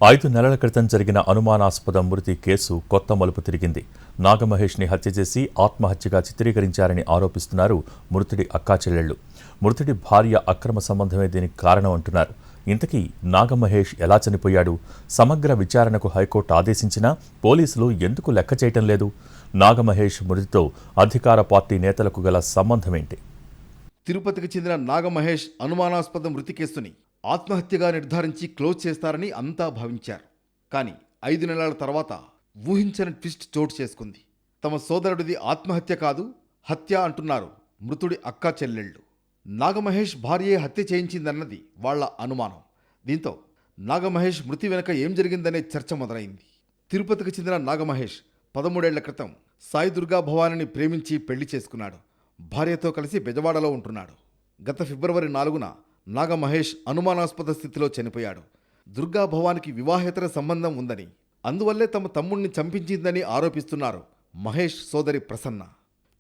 5 నెలల క్రితం జరిగిన అనుమానాస్పద మృతి కేసు కొత్త మలుపు తిరిగింది. నాగమహేష్ని హత్య చేసి ఆత్మహత్యగా చిత్రీకరించారని ఆరోపిస్తున్నారు మృతుడి అక్కాచెల్లెళ్లు. మృతుడి భార్య అక్రమ సంబంధమే దీనికి కారణం అంటున్నారు. ఇంతకీ నాగమహేష్ ఎలా చనిపోయాడు? సమగ్ర విచారణకు హైకోర్టు ఆదేశించినా పోలీసులు ఎందుకు లెక్క చేయటం లేదు? నాగమహేష్ మృతితో అధికార పార్టీ నేతలకు గల సంబంధమేంటి? తిరుపతికి చెందిన నాగమహేష్ అనుమానాస్పద మృతి కేసుని ఆత్మహత్యగా నిర్ధారించి క్లోజ్ చేస్తారని అంతా భావించారు. కానీ 5 నెలల తర్వాత ఊహించని ట్విస్ట్ చోటు చేసుకుంది. తమ సోదరుడిది ఆత్మహత్య కాదు, హత్య అంటున్నారు మృతుడి అక్కా చెల్లెళ్ళు. నాగమహేష్ భార్యే హత్య చేయించిందన్నది వాళ్ల అనుమానం. దీంతో నాగమహేష్ మృతి వెనుక ఏం జరిగిందనే చర్చ మొదలైంది. తిరుపతికి చెందిన నాగమహేష్ 13 ఏళ్ల క్రితం సాయి దుర్గా భవానిని ప్రేమించి పెళ్లి చేసుకున్నాడు. భార్యతో కలిసి బెజవాడలో ఉంటున్నాడు. గత ఫిబ్రవరి 4న నాగమహేష్ అనుమానాస్పద స్థితిలో చనిపోయాడు. దుర్గా భవానికి వివాహేతర సంబంధం ఉందని, అందువల్లే తమ తమ్ముణ్ణి చంపించిందని ఆరోపిస్తున్నారు మహేష్ సోదరి ప్రసన్న.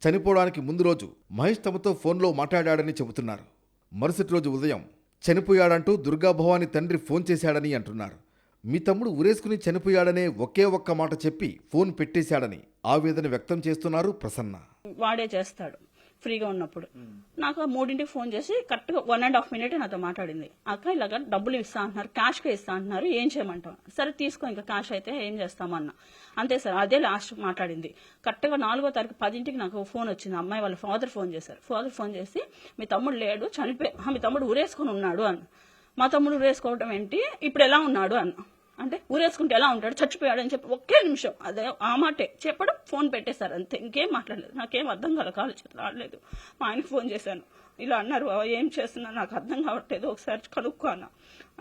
చనిపోవడానికి ముందు రోజు మహేష్ తమతో ఫోన్లో మాట్లాడాడని చెబుతున్నారు. మరుసటి రోజు ఉదయం చనిపోయాడంటూ దుర్గా భవాని తండ్రి ఫోన్ చేశాడని అంటున్నారు. మీ తమ్ముడు ఉరేసుకుని చనిపోయాడనే ఒకే ఒక్క మాట చెప్పి ఫోన్ పెట్టేశాడని ఆవేదన వ్యక్తం చేస్తున్నారు ప్రసన్న. వాడే చేస్తాడు ఫ్రీగా ఉన్నప్పుడు. నాకు 3ంటికి ఫోన్ చేసి కరెక్ట్గా 1.5 minute నాతో మాట్లాడింది. అక్క ఇలాగ డబ్బులు ఇస్తా అంటున్నారు, క్యాష్గా ఇస్తా అంటున్నారు, ఏం చేయమంటాం? సరే తీసుకో, ఇంకా క్యాష్ అయితే ఏం చేస్తామన్నా. అంతే సార్, అదే లాస్ట్ మాట్లాడింది. కరెక్ట్గా 4వ తారీఖు 10ంటికి నాకు ఫోన్ వచ్చింది. అమ్మాయి వాళ్ళ ఫాదర్ ఫోన్ చేశారు. ఫాదర్ ఫోన్ చేసి మీ తమ్ముడు లేడు, చనిపోయి మీ తమ్ముడు ఊరేసుకుని ఉన్నాడు అన్న. మా తమ్ముడు ఊరేసుకోవడం ఏంటి, ఇప్పుడు ఎలా ఉన్నాడు అన్న. అంటే ఊరేసుకుంటే ఎలా ఉంటాడు, చచ్చిపోయాడు అని చెప్పి ఒకే నిమిషం అదే ఆ మాటే చెప్పడం, ఫోన్ పెట్టేశారు. అంతే, ఇంకేం మాట్లాడలేదు. నాకేం అర్థం కాలేదు, కాలు చేతులు ఆడలేదు. మా ఆయనకి ఫోన్ చేశాను, ఇలా అన్నారు, ఏం చేస్తున్నా నాకు అర్థం కావట్లేదు, ఒకసారి కనుక్కో అన్న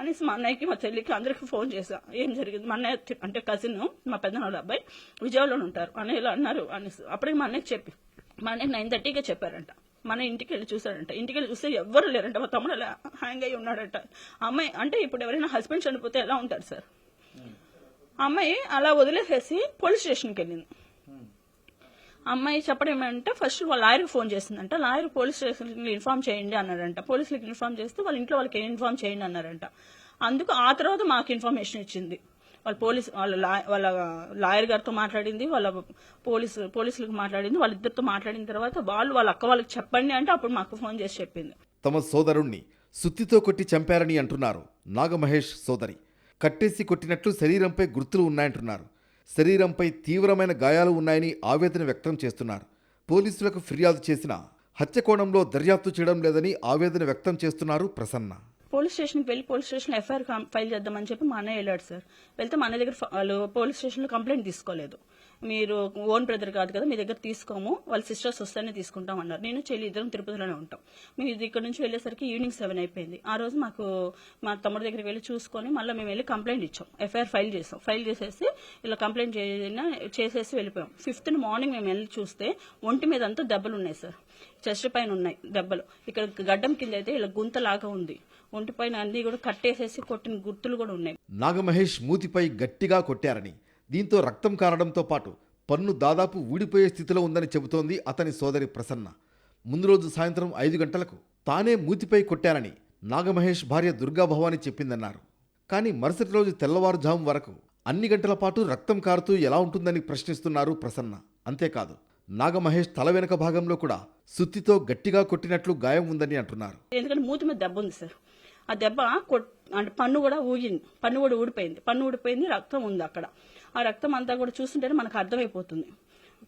అనేసి మా అన్నయ్యకి మా చెల్లికి అందరికి ఫోన్ చేశా. ఏం జరిగింది, మా అన్నయ్య అంటే కజిన్, మా పెద్దనాళ్ళ అబ్బాయి విజయవాడలో ఉంటారు అని ఇలా అన్నారు అనేసి అప్పటికి మా అన్నయ్యకి చెప్పి, మా అన్నయ్యకి 9:30కే చెప్పారంట. మన ఇంటికి వెళ్ళి చూసాడంట. ఇంటికి వెళ్ళి చూస్తే ఎవ్వరు లేరంట. మా తమ్ముడు అలా హ్యాంగ్ అయ్యి ఉన్నాడంట. అమ్మాయి అంటే ఇప్పుడు ఎవరైనా హస్బెండ్ చనిపోతే ఎలా ఉంటారు సార్, అమ్మాయి అలా వదిలేసేసి పోలీస్ స్టేషన్కి వెళ్ళింది. అమ్మాయి చెప్పడం ఏమంటే ఫస్ట్ వాళ్ళ లాయర్కి ఫోన్ చేసిందంట. లాయర్ పోలీస్ స్టేషన్కి ఇన్ఫార్మ్ చేయండి అన్నారంట. పోలీసులకు ఇన్ఫార్మ్ చేస్తే వాళ్ళ ఇంట్లో వాళ్ళకి ఇన్ఫార్మ్ చేయండి అన్నారంట. అందుకు ఆ తర్వాత మాకు ఇన్ఫర్మేషన్ ఇచ్చింది. వాళ్ళ లాయర్ గారితో మాట్లాడింది, వాళ్ళ పోలీసులకు మాట్లాడింది. వాళ్ళిద్దరితో మాట్లాడిన తర్వాత వాళ్ళ అక్క వాళ్ళకి చెప్పండి అంటే అప్పుడు మాకు ఫోన్ చేసి చెప్పింది. తమ సోదరుణ్ణి సుత్తితో కొట్టి చంపారని అంటున్నారు నాగమహేష్ సోదరి. కట్టేసి కొట్టినట్లు శరీరంపై గుర్తులు ఉన్నాయంటున్నారు. శరీరంపై తీవ్రమైన గాయాలు ఉన్నాయని ఆవేదన వ్యక్తం చేస్తున్నారు. పోలీసులకు ఫిర్యాదు చేసినా హత్య కోణంలో దర్యాప్తు చేయడం లేదని ఆవేదన వ్యక్తం చేస్తున్నారు ప్రసన్న. పోలీస్ స్టేషన్కి వెళ్ళి పోలీస్ స్టేషన్లో ఎఫ్ఐఆర్ ఫైల్ చేద్దామని చెప్పి మా అన్నయ్య వెళ్ళాడు సార్. వెళ్తే మా అన్నయ్య దగ్గర వాళ్ళు పోలీస్ స్టేషన్లో కంప్లైంట్ తీసుకోలేదు. మీరు ఓన్ బ్రదర్ కాదు కదా, మీ దగ్గర తీసుకోము, వాళ్ళ సిస్టర్స్ వస్తేనే తీసుకుంటాం అన్నారు. నేను చెల్లి ఇద్దరం తిరుపతిలోనే ఉంటాం. మేము ఇక్కడ నుంచి వెళ్ళేసరికి ఈవినింగ్ 7 అయిపోయింది. ఆ రోజు మాకు మా తమ్ముడి దగ్గరికి వెళ్ళి చూసుకొని మళ్ళీ మేము వెళ్ళి కంప్లైంట్ ఇచ్చాం. ఎఫ్ఐఆర్ ఫైల్ చేసాం. ఫైల్ చేసేసి ఇలా కంప్లైంట్ చేసేసి వెళ్ళిపోయాం. 5th మార్నింగ్ మేము వెళ్ళి చూస్తే ఒంటి మీద అంతా దెబ్బలు ఉన్నాయి సార్. చెస్ట్ పైన ఉన్నాయి దెబ్బలు, ఇక్కడ గడ్డం కింద అయితే ఇలా గుంతలాగా ఉంది. ఒంటి పైన అన్ని కూడా కట్టేసేసి కొట్టిన గుర్తులు కూడా ఉన్నాయి. నాగమహేష్ మూతిపై గట్టిగా కొట్టారని, దీంతో రక్తం కారడంతో పాటు పన్ను దాదాపు ఊడిపోయే స్థితిలో ఉందని చెబుతోంది అతని సోదరి ప్రసన్న. ముందు రోజు సాయంత్రం 5 గంటలకు తానే మూతిపై కొట్టారని నాగమహేష్ భార్య దుర్గా భవాని చెప్పిందన్నారు. కానీ మరుసటి రోజు తెల్లవారుజాము వరకు అన్ని గంటల పాటు రక్తం కారుతూ ఎలా ఉంటుందని ప్రశ్నిస్తున్నారు ప్రసన్న. అంతేకాదు, నాగమహేష్ తల వెనుక భాగంలో కూడా సుత్తితో గట్టిగా కొట్టినట్లు గాయం ఉందని అంటున్నారు. ఎందుకంటే మూతి మీద దెబ్బ ఉంది సార్. ఆ దెబ్బ అంటే పన్ను కూడా ఊగింది, పన్ను కూడా ఊడిపోయింది, రక్తం ఉంది అక్కడ. ఆ రక్తం అంతా కూడా చూస్తుంటేనే మనకు అర్థమైపోతుంది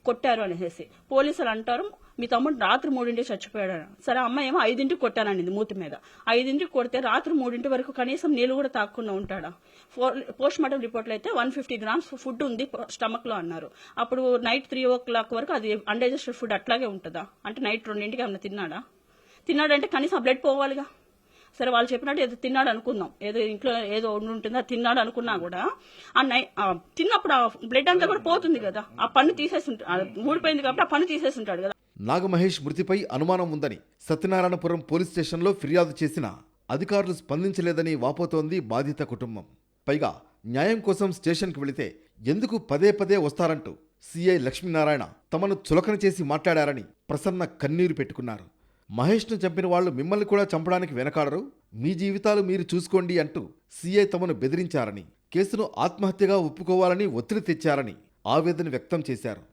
కొట్టారు అనేసి. పోలీసులు అంటారు మీ తమ్ముడు రాత్రి 3ంటికి చచ్చిపోయాడు. సరే, అమ్మాయి ఏమో 5ంటికి కొట్టానండి మూతి మీద. 5ంటికి కొడితే రాత్రి 3ంటి వరకు కనీసం నీళ్లు కూడా తాగకుండా ఉంటాడా? పోస్ట్ మార్టం రిపోర్ట్లో అయితే 150 grams ఫుడ్ ఉంది స్టమక్ లో అన్నారు. అప్పుడు నైట్ 3 o'clock వరకు అది అన్డైజెస్టెడ్ ఫుడ్ అట్లాగే ఉంటుందా? అంటే నైట్ 2ంటికి ఏమన్నా తిన్నాడంటే కనీసం ఆ బ్లడ్ పోవాలిగా. సరే, వాళ్ళు చెప్పినట్టు ఏదో తిన్నాడు అనుకుందాం, ఏదో ఇంట్లో ఏదో ఉంటుందా తిన్నాడు అనుకున్నా కూడా తిన్నప్పుడు ఆ బ్లడ్ అంతా కూడా పోతుంది కదా. ఆ పన్ను తీసేసి ఊడిపోయింది కాబట్టి ఆ పన్ను తీసేసి ఉంటాడు కదా. నాగమహేష్ మృతిపై అనుమానం ఉందని సత్యనారాయణపురం పోలీస్ స్టేషన్లో ఫిర్యాదు చేసినా అధికారులు స్పందించలేదని వాపోతోంది బాధిత కుటుంబం. పైగా న్యాయం కోసం స్టేషన్కి వెళితే ఎందుకు పదే వస్తారంటూ సిఐ లక్ష్మీనారాయణ తమను చులకన చేసి మాట్లాడారని ప్రసన్న కన్నీరు పెట్టుకున్నారు. మహేష్ను చంపిన వాళ్ళు మిమ్మల్ని కూడా చంపడానికి వెనకాడరు, మీ జీవితాలు మీరు చూసుకోండి అంటూ సీఐ తమను బెదిరించారని, కేసును ఆత్మహత్యగా ఒప్పుకోవాలని ఒత్తిడి తెచ్చారని ఆవేదన వ్యక్తం చేశారు.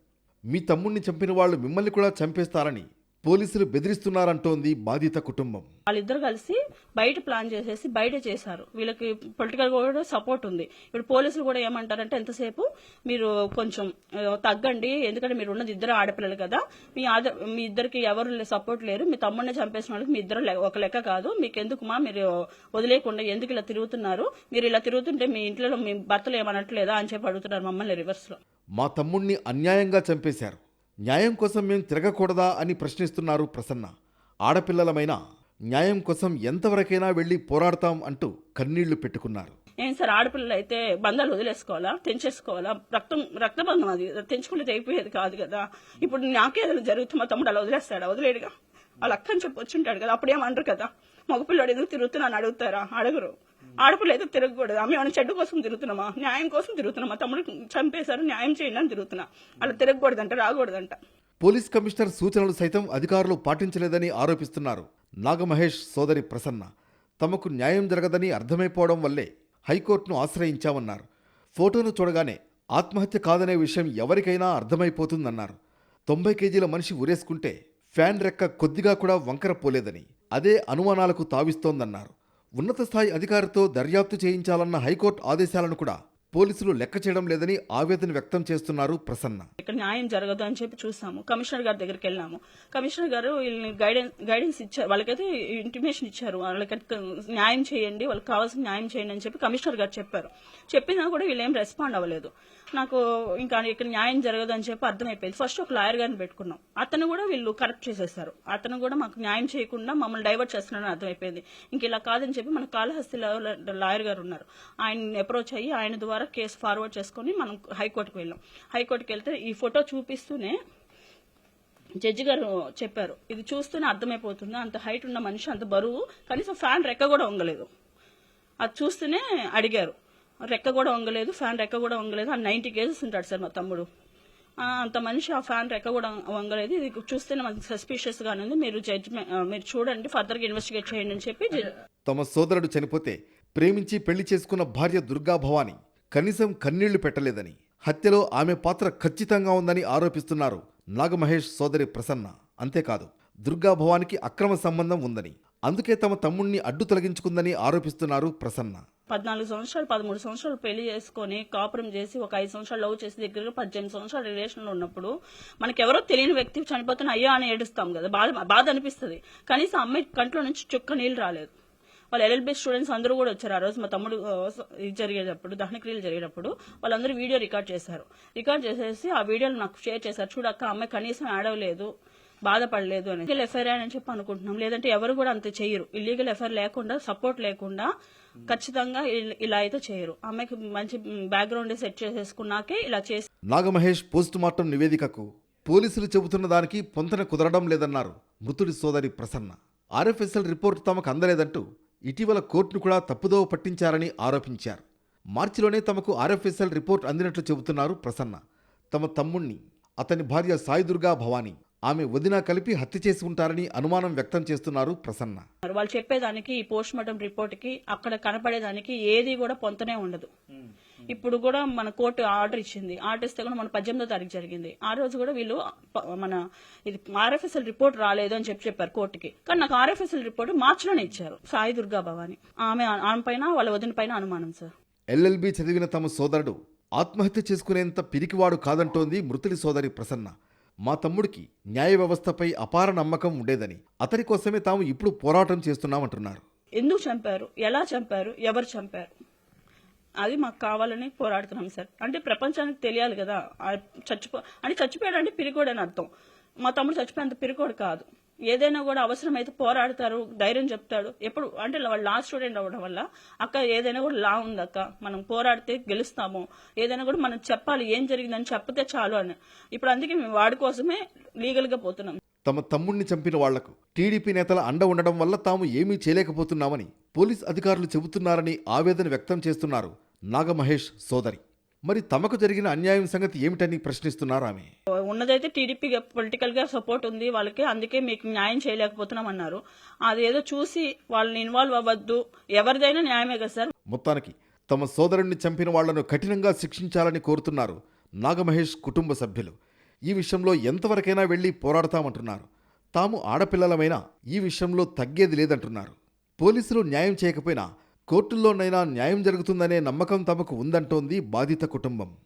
మీ తమ్ముణ్ణి చంపిన వాళ్ళు మిమ్మల్ని కూడా చంపేస్తారని పోలీసులు బెదిరిస్తున్నారంటోంది బాధిత కుటుంబం. వాళ్ళిద్దరు కలిసి బయట ప్లాన్ చేసేసి బయట చేశారు. వీళ్ళకి పొలిటికల్ కూడా సపోర్ట్ ఉంది. ఇప్పుడు పోలీసులు కూడా ఏమంటారంటే ఎంతసేపు మీరు కొంచెం తగ్గండి, ఎందుకంటే మీరు ఉన్నది ఇద్దరు ఆడపిల్లలు కదా, మీ ఇద్దరికి ఎవరు సపోర్ట్ లేరు, మీ తమ్ముడిని చంపేసిన వాళ్ళకి మీ ఇద్దరు ఒక లెక్క కాదు, మీకు ఎందుకుమా మీరు వదిలేకుండా ఎందుకు ఇలా తిరుగుతున్నారు, మీరు ఇలా తిరుగుతుంటే మీ ఇంట్లో మీ భర్తలు ఏమనట్లేదా అని చెప్పి అడుగుతున్నారు మమ్మల్ని రివర్స్ లో. మా తమ్ముణ్ణి అన్యాయంగా చంపేశారు, న్యాయం కోసం మేము తిరగకూడదా అని ప్రశ్నిస్తున్నారు ప్రసన్న. ఆడపిల్లలమైనా న్యాయం కోసం ఎంతవరకైనా వెళ్లి పోరాడతాం అంటూ కన్నీళ్లు పెట్టుకున్నారు. ఏం సార్, ఆడపిల్లలు అయితే బంధాలు వదిలేసుకోవాలా, తెంచేసుకోవాలా? రక్తబంధం అది తెంచుకుంటే తెగిపోయేది కాదు కదా. ఇప్పుడు నాకేదైనా జరుగుతుంది, మా తమ్ముడు అలా వదిలేస్తాడా? వదిలేడుగా. వాళ్ళ అక్కని చెప్పి వచ్చుంటాడు కదా, అప్పుడేమనరు కదా. మగపిల్లడు ఎందుకు తిరుగుతున్నాను అడుగుతారా? అడగరు. ఆడపిల్ల అయితే తిరగకూడదు. ఆమె ఏమైనా చెడ్డు కోసం తిరుగుతున్నామా? న్యాయం కోసం తిరుగుతున్నామా? తమ్ముడు చంపేశారు, న్యాయం చేయండి అని తిరుగుతున్నా. అలా తిరగకూడదంట, రాకూడదంట. పోలీస్ కమిషనర్ సూచనలు సైతం అధికారులు పాటించలేదని ఆరోపిస్తున్నారు నాగమహేష్ సోదరి ప్రసన్న. తమకు న్యాయం జరగదని అర్థమైపోవడం వల్లే హైకోర్టును ఆశ్రయించామన్నారు. ఫోటోను చూడగానే ఆత్మహత్య కాదనే విషయం ఎవరికైనా అర్థమైపోతుందన్నారు. 90 కేజీల మనిషి ఉరేసుకుంటే ఫ్యాన్ రెక్క కొద్దిగా కూడా వంకర పోలేదని, అదే అనుమానాలకు తావిస్తోందన్నారు. ఉన్నత స్థాయి అధికారితో దర్యాప్తు చేయించాలన్న హైకోర్టు ఆదేశాలను కూడా పోలీసులు లెక్క చేయడం లేదని ఆవేదన వ్యక్తం చేస్తున్నారు ప్రసన్న. ఇక్కడ న్యాయం జరగదు అని చెప్పి చూసాము. కమిషనర్ గారి దగ్గరికి వెళ్ళాము. కమిషనర్ గారు వీళ్ళని గైడెన్స్ ఇచ్చారు, వాళ్ళకైతే ఇంటిమేషన్ ఇచ్చారు, వాళ్ళకైతే న్యాయం చేయండి, వాళ్ళకి కావాల్సిన న్యాయం చేయండి అని చెప్పి కమిషనర్ గారు చెప్పారు. చెప్పినా కూడా వీళ్ళు ఏం రెస్పాండ్ అవ్వలేదు. నాకు ఇంకా ఇక్కడ న్యాయం జరగదు అని చెప్పి అర్థమైపోయింది. ఫస్ట్ ఒక లాయర్ గారిని పెట్టుకున్నాం, అతను కూడా వీళ్ళు కరెక్ట్ చేసేసారు. అతను కూడా మాకు న్యాయం చేయకుండా మమ్మల్ని డైవర్ట్ చేస్తున్నారని అర్థమైపోయింది. ఇంక ఇలా కాదని చెప్పి మన కాళహస్తిలో లాయర్ గారు ఉన్నారు, ఆయన అప్రోచ్ అయ్యి ఆయన ద్వారా కేసు ఫార్వర్డ్ చేసుకుని మనం హైకోర్టుకు వెళ్ళాం. హైకోర్టుకు వెళ్తే ఈ ఫోటో చూపిస్తూనే జడ్జి గారు చెప్పారు, ఇది చూస్తూనే అర్థమైపోతుంది, అంత హైట్ ఉన్న మనిషి, అంత బరువు, కనీసం ఫ్యాన్ రెక్క కూడా వంగలేదు. అది చూస్తూనే అడిగారు, రెక్క కూడా వంగలేదు, ఫ్యాన్ రెక్క కూడా వంగలేదు. 90 కేజెస్ ఉంటాడు సార్ మా తమ్ముడు, అంత మనిషి ఆ ఫ్యాన్ రెక్క కూడా వంగలేదు, ఇది చూస్తేనే మనకు సస్పిషియస్ గానే ఉంది, మీరు చూడండి, ఫర్దర్ గా ఇన్వెస్టిగేట్ చేయండి అని చెప్పి. తమ సోదరుడు చనిపోతే ప్రేమించి పెళ్లి చేసుకున్న భార్య దుర్గా భవాని కనీసం కన్నీళ్లు పెట్టలేదని, హత్యలో ఆమె పాత్ర ఖచ్చితంగా ఉందని ఆరోపిస్తున్నారు నాగమహేష్ సోదరి ప్రసన్న. అంతేకాదు, దుర్గా భవానికి అక్రమ సంబంధం ఉందని, అందుకే తమ తమ్ముణ్ణి అడ్డు తొలగించుకుందని ఆరోపిస్తున్నారు ప్రసన్న. 14 సంవత్సరాలు 13 సంవత్సరాలు పెళ్లి చేసుకుని కాపురం చేసి ఒక 5 సంవత్సరాలు లవ్ చేసి దగ్గరగా 18 సంవత్సరాల రిలేషన్ లో ఉన్నప్పుడు మనకెవరో తెలియని వ్యక్తి చనిపోతున్న అయ్యా అని ఏడుస్తాం కదా, బాధ అనిపిస్తుంది. కనీసం అమ్మాయి కంట్లో నుంచి చుక్క నీళ్లు రాలేదు. వాళ్ళు LLB స్టూడెంట్స్ అందరూ కూడా వచ్చారు. ఆ రోజు మా తమ్ముడు జరిగేటప్పుడు, దహనక్రియలు జరిగేటప్పుడు వాళ్ళందరూ వీడియో రికార్డ్ చేశారు. రికార్డ్ చేసేసి ఆ వీడియోలు నాకు షేర్ చేశారు. చూడక్క, అమ్మాయి కనీసం ఏడవలేదు, బాధపడలేదు అని. ఇల్లీగల్ ఎఫ్ఐఆర్ అని చెప్పి అనుకుంటున్నాం, లేదంటే ఎవరు కూడా అంత చేయరు. ఇల్లీగల్ ఎఫ్ఐఆర్ లేకుండా, సపోర్ట్ లేకుండా ఖచ్చితంగా ఇలా అయితే చేయరు. అమ్మాయికి మంచి బ్యాక్గ్రౌండ్ సెట్ చేసేసుకున్నాకే ఇలా చేసి. నాగమహేష్ పోస్ట్ మార్టం నివేదికకు పోలీసులు చెబుతున్న దానికి పొంతన కుదరడం లేదన్నారు మృతుడి సోదరి ప్రసన్న. RFSL రిపోర్టు తమకు అందలేదంటూ ఇటీవల కోర్టును కూడా తప్పుదోవ పట్టించారని ఆరోపించారు. మార్చిలోనే తమకు RFSL రిపోర్ట్ అందినట్లు చెబుతున్నారు ప్రసన్న. తమ తమ్ముణ్ణి, అతని భార్య సాయి దుర్గా భవాని, ఆమె వదిన కలిపి హత్య చేసి ఉంటారని అనుమానం వ్యక్తం చేస్తున్నారు ప్రసన్న. వాళ్ళు చెప్పేదానికి, ఈ పోస్ట్ మార్టం రిపోర్ట్ కి అక్కడ కనపడేదానికి ఏది కూడా పొంతనే ఉండదు. ఇప్పుడు కూడా మన కోర్టు ఆర్డర్ ఇచ్చింది, ఆర్డర్ ఇస్తే కూడా మన 18వ తారీఖు జరిగింది. ఆ రోజు కూడా వీళ్ళు మన ఇది RFSL రిపోర్ట్ రాలేదు అని చెప్పారు కోర్టుకి. కానీ నాకు RFSL రిపోర్ట్ మార్చిలోనే ఇచ్చారు. సాయి దుర్గా భవాని, ఆమె పైన వాళ్ళ వదిన పైన అనుమానం సార్. LLB చదివిన తమ సోదరుడు ఆత్మహత్య చేసుకునేంత పిరికివాడు కాదంటోంది మృతుడి సోదరి ప్రసన్న. మా తమ్ముడికి న్యాయ వ్యవస్థపై అపార నమ్మకం ఉండేదని, అతని కోసమే తాము ఇప్పుడు పోరాటం చేస్తున్నామంటున్నారు. ఎందుకు చంపారు, ఎలా చంపారు, ఎవరు చంపారు, అది మాకు కావాలని పోరాడుతున్నాం సార్. అంటే ప్రపంచానికి తెలియాలి కదా, చచ్చిపోయాడు అంటే పిరికోడు అని అర్థం. మా తమ్ముడు చచ్చిపోయేంత పిరికోడు కాదు. ఏదైనా కూడా అవసరమైతే పోరాడతారు, ధైర్యం చెప్తాడు. ఎప్పుడు అంటే వాళ్ళు లా స్టూడెంట్ అవ్వడం వల్ల, అక్క ఏదైనా కూడా లా ఉంది అక్క, మనం పోరాడితే గెలుస్తాము, ఏదైనా కూడా మనం చెప్పాలి, ఏం జరిగిందని చెప్పితే చాలు అని. ఇప్పుడు అందుకే మేము వాడి కోసమే లీగల్ గా పోతున్నాం. తమ తమ్ముణ్ణి చంపిన వాళ్లకు టీడీపీ నేతల అండ ఉండడం వల్ల తాము ఏమీ చేయలేకపోతున్నామని పోలీస్ అధికారులు చెబుతున్నారని ఆవేదన వ్యక్తం చేస్తున్నారు నాగమహేష్ సోదరి. మరి తమకు జరిగిన అన్యాయం సంగతి ఏమిటని ప్రశ్నిస్తున్నారు ఆమె. ఉన్నదైతే టీడీపీ పొలిటికల్ గా సపోర్ట్ ఉంది వాళ్ళకి, అందుకే మీకు న్యాయం చేయలేకపోతున్నాం అన్నారు. అది ఏదో చూసి వాళ్ళని ఇన్వాల్వ్ అవ్వద్దు, ఎవరిదైనా న్యాయమే కదా సార్. మొత్తానికి తమ సోదరుణ్ణి చంపిన వాళ్లను కఠినంగా శిక్షించాలని కోరుతున్నారు నాగమహేష్ కుటుంబ సభ్యులు. ఈ విషయంలో ఎంతవరకైనా వెళ్లి పోరాడతామంటున్నారు. తాము ఆడపిల్లలమైనా ఈ విషయంలో తగ్గేది లేదంటున్నారు. పోలీసులు న్యాయం చేయకపోయినా కోర్టుల్లోనైనా న్యాయం జరుగుతుందనే నమ్మకం తమకు ఉందంటోంది బాధిత కుటుంబం.